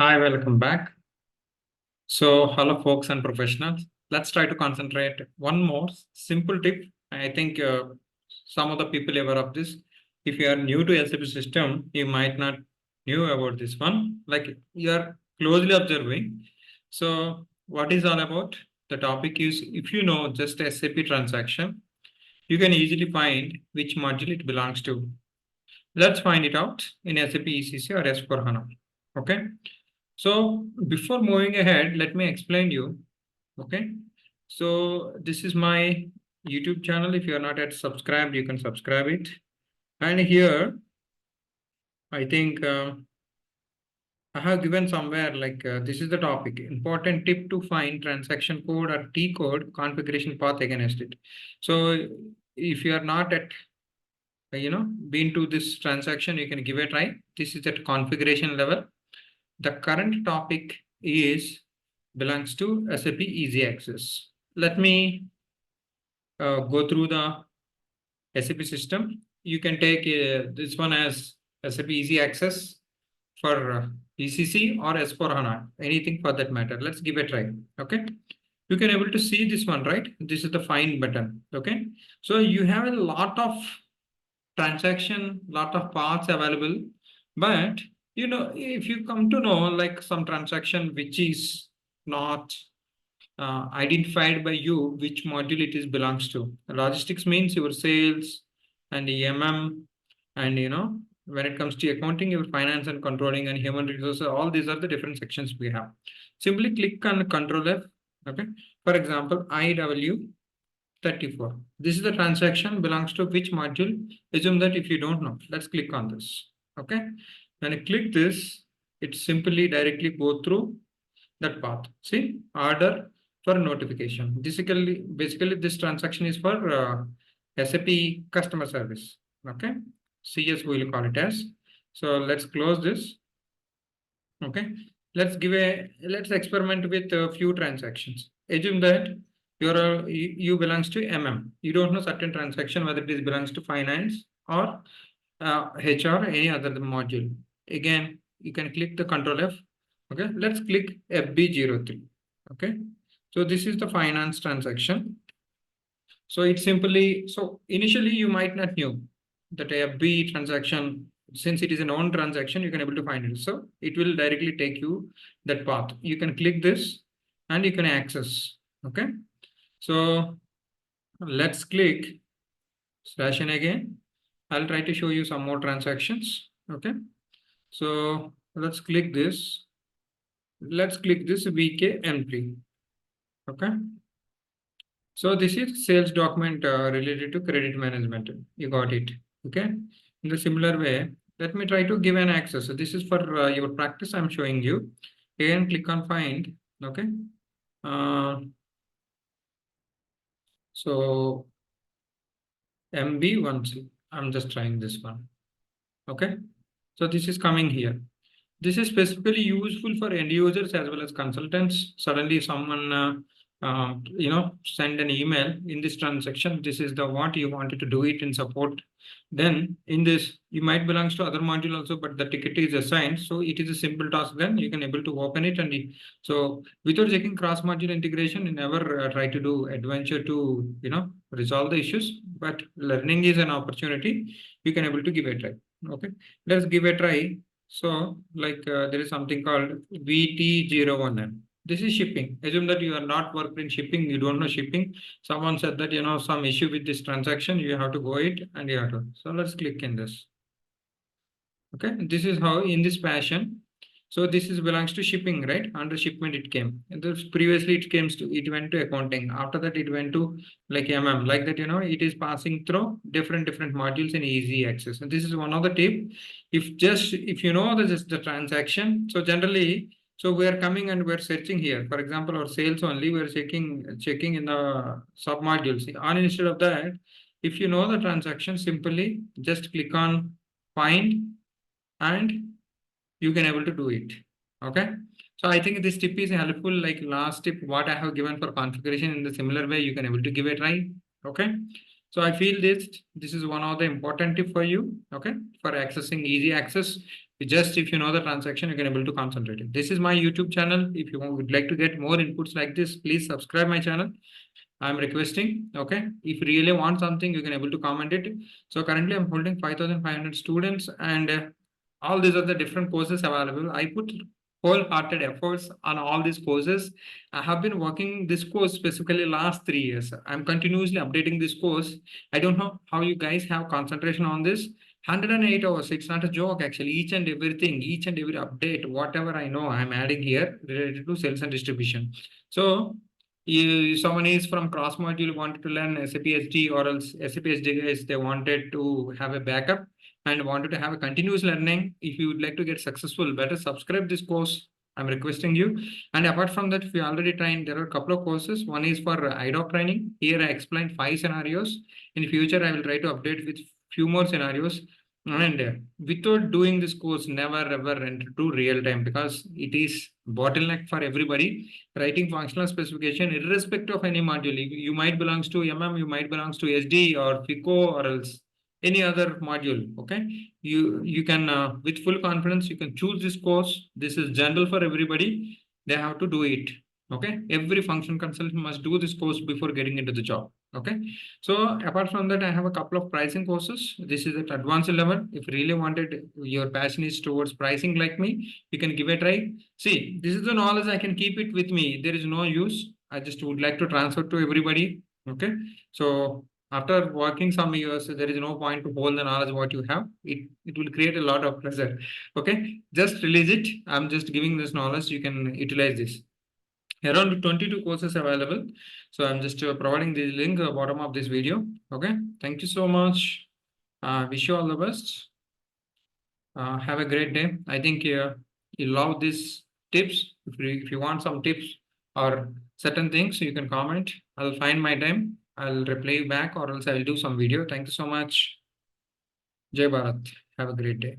Hi, welcome back. So, hello, folks and professionals. Let's try to concentrate one more simple tip. I think some of the people aware of this. If you are new to SAP system, you might not knew about this one. Like you are closely observing. So, what is all about? The topic is if you know just SAP transaction, you can easily find which module it belongs to. Let's find it out in SAP ECC or S4HANA. Okay. So before moving ahead, let me explain you. Okay. So this is my YouTube channel. If you are not yet subscribed, you can subscribe it. And here, I think I have given somewhere like this is the topic. Important tip to find transaction code or T code configuration path against it. So if you are not at been to this transaction, you can give a try. This is at configuration level. The current topic is belongs to SAP Easy Access. Let me go through the SAP system. You can take this one as SAP Easy Access for ECC or S4HANA, anything for that matter. Let's give a try. Okay. You can able to see this one, right? This is the find button. Okay. So you have a lot of transaction, lot of paths available, but if you come to know like some transaction which is not identified by you which module it is belongs to. Logistics means your sales and EMM, and when it comes to accounting, your finance and controlling and human resources, all these are the different sections we have. Simply click on Control F. Okay. For example, IW 34. This is the transaction belongs to which module? Assume that if you don't know, let's click on this. Okay. When I click this, it simply directly go through that path. See, order for notification. Basically, this transaction is for SAP customer service. Okay. CS we will call it as. So let's close this. Okay. Let's experiment with a few transactions. Assume that you belongs to MM. You don't know certain transaction whether it is belongs to finance or HR, any other module. Again, you can click the Control F. Okay, let's click FB03. Okay, so this is the finance transaction. So it's simply, so initially you might not know that FB transaction, since it is a known transaction, you can able to find it. So it will directly take you that path. You can click this and you can access. Okay, so let's click /n again. I'll try to show you some more transactions. Okay. So let's click this. Let's click this VKM3. Okay. So this is sales document related to credit management. You got it. Okay. In the similar way, let me try to give an access. So this is for your practice. I'm showing you. Again, click on find. Okay. So MB1C. I'm just trying this one. Okay. So this is coming here. This is specifically useful for end users as well as consultants. Suddenly someone, send an email in this transaction. This is the what you wanted to do it in support. Then in this, you might belongs to other module also, but the ticket is assigned. So it is a simple task. Then you can able to open it. And so without checking cross module integration, you never try to do adventure to, resolve the issues. But learning is an opportunity. You can able to give a try. Okay. Let's give a try. So like there is something called VT01M. This is shipping. Assume that you are not working in shipping, you don't know shipping. Someone said that, some issue with this transaction, you have to go it and you have to. So let's click in this. Okay, this is how in this fashion. So this is belongs to shipping, right? Under shipment it came. And this previously it went to accounting. After that it went to like MM. Like that, it is passing through different modules in easy access. And this is one of the tip. If you know this is the transaction, so generally, so we are coming and we're searching here. For example, our sales only, we're checking in the sub modules. On instead of that, if you know the transaction, simply just click on find and you can able to do it. Okay. So I think this tip is helpful. Like last tip, what I have given for configuration in the similar way, you can able to give a try. Okay. So I feel this is one of the important tip for you. Okay. For accessing easy access. If you know the transaction, you can able to concentrate it. This is my YouTube channel. If you would like to get more inputs like this, please subscribe my channel. I'm requesting. Okay. If you really want something, you can able to comment it. So currently I'm holding 5,500 students, and all these are the different courses available. I put wholehearted efforts on all these courses. I have been working this course specifically last 3 years. I'm continuously updating this course. I don't know how you guys have concentration on this. 108 hours. It's not a joke, actually. Each and everything, each and every update, whatever I know, I'm adding here related to sales and distribution. So someone is from cross module wanted to learn SAP SD, or else SAP SD guys, they wanted to have a backup and wanted to have a continuous learning. If you would like to get successful, better subscribe this course. I'm requesting you. And apart from that, if you already trained, there are a couple of courses. One is for IDOC training. Here I explained 5 scenarios. In future, I will try to update with few more scenarios. And without doing this course, never ever enter to real time, because it is bottleneck for everybody. Writing functional specification, irrespective of any module. You might belongs to MM, you might belongs to SD or FICO, or else any other module. Okay, you can with full confidence you can choose this course. This is general for everybody. They have to do it. Okay, every function consultant must do this course before getting into the job. Okay, so apart from that, I have a couple of pricing courses. This is at advanced level. If you really wanted, your passion is towards pricing like me, you can give a try. See, this is the knowledge. I can keep it with me. There is no use. I just would like to transfer to everybody. Okay, so after working some years, there is no point to hold the knowledge what you have. It will create a lot of pressure. Okay, just release it. I'm just giving this knowledge. You can utilize this. Around 22 courses available. So I'm just providing the link bottom of this video. Okay, thank you so much. Wish you all the best. Have a great day. I think you love these tips. If you want some tips or certain things, you can comment. I'll find my time. I'll reply back, or else I'll do some video. Thank you so much. Jai Bharat. Have a great day.